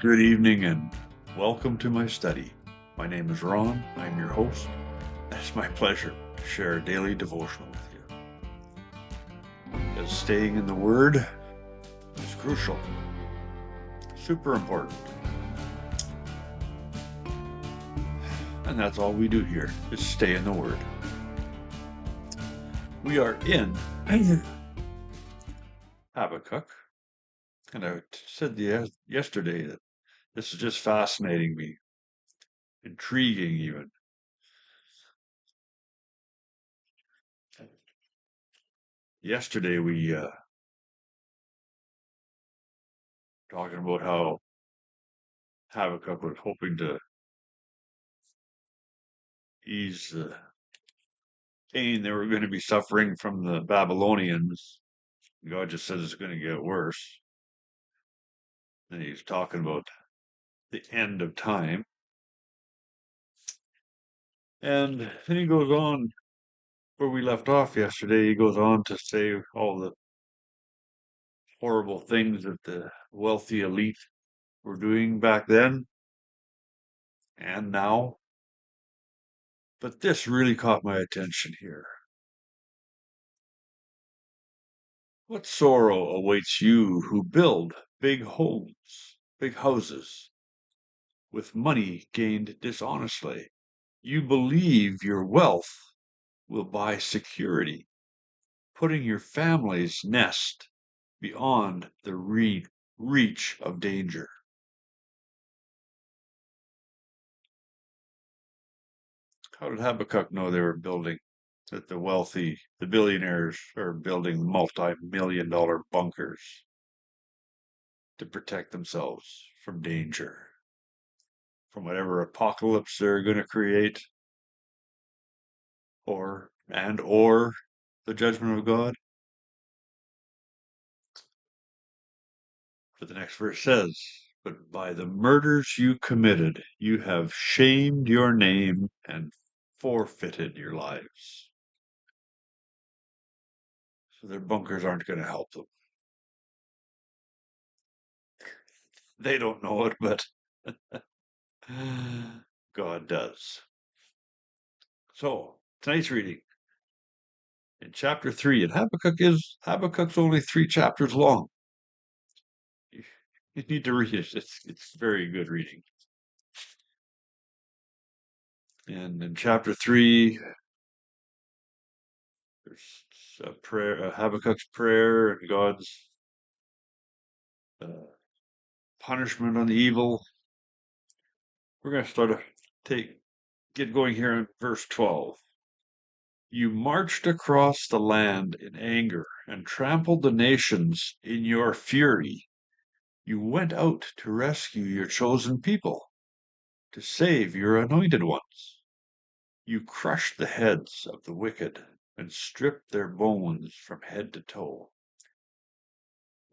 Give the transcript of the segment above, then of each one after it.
Good evening and welcome to my study. My name is Ron. I'm your host. It's my pleasure to share a daily devotional with you. As staying in the Word is crucial, super important. And that's all we do here is stay in the Word. We are in Habakkuk. And I said yesterday that this is just fascinating me, intriguing even. Yesterday we talking about how Habakkuk was hoping to ease the pain they were going to be suffering from the Babylonians. God just says it's going to get worse. And he's talking about the end of time. And then he goes on where we left off yesterday. He goes on to say all the horrible things that the wealthy elite were doing back then and now. But this really caught my attention here. What sorrow awaits you who build big homes, big houses, with money gained dishonestly? You believe your wealth will buy security, putting your family's nest beyond the reach of danger. How did Habakkuk know they were building, that the wealthy, the billionaires are building multi-million dollar bunkers to protect themselves from danger, from whatever apocalypse they're going to create, or the judgment of God? But the next verse says, but by the murders you committed, you have shamed your name and forfeited your lives. So their bunkers aren't going to help them. They don't know it, but God does. So tonight's reading in chapter 3, and Habakkuk's only 3 chapters long. You need to read it. It's very good reading. And in chapter 3, there's a prayer, Habakkuk's prayer, and God's punishment on the evil. We're going to get going here in verse 12. You marched across the land in anger and trampled the nations in your fury. You went out to rescue your chosen people, to save your anointed ones. You crushed the heads of the wicked and stripped their bones from head to toe.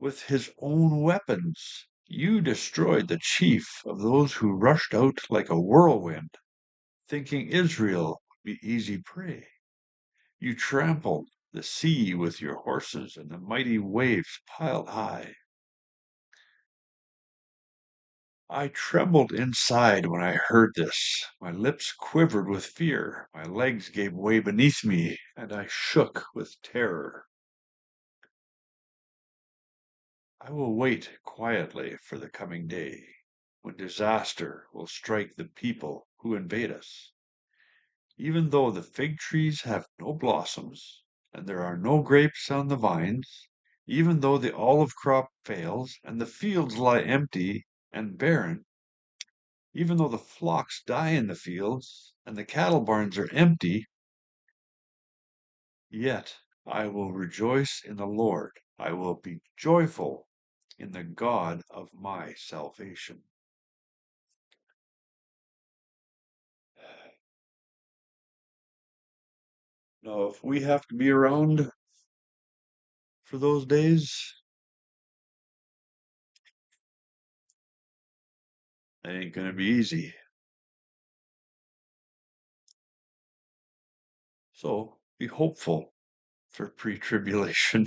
With his own weapons, you destroyed the chief of those who rushed out like a whirlwind, thinking Israel would be easy prey. You trampled the sea with your horses, and the mighty waves piled high. I trembled inside when I heard this. My lips quivered with fear, my legs gave way beneath me, and I shook with terror. I will wait quietly for the coming day, when disaster will strike the people who invade us. Even though the fig trees have no blossoms, and there are no grapes on the vines, even though the olive crop fails, and the fields lie empty and barren, even though the flocks die in the fields, and the cattle barns are empty, yet I will rejoice in the Lord. I will be joyful in the God of my salvation. Now, if we have to be around for those days, it ain't going to be easy. So be hopeful for pre-tribulation,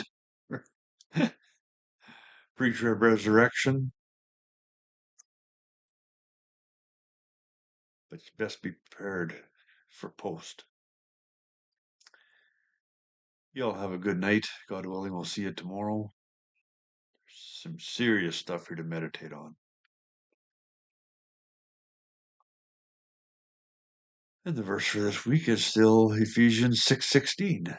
pre-trib resurrection. but best be prepared for post. Y'all have a good night. God willing, we'll see you tomorrow. There's some serious stuff here to meditate on. And the verse for this week is still Ephesians 6:16.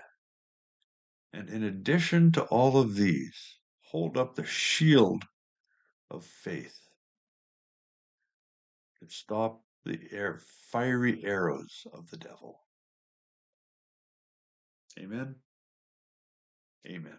And in addition to all of these, hold up the shield of faith and stop the fiery arrows of the devil. Amen. Amen.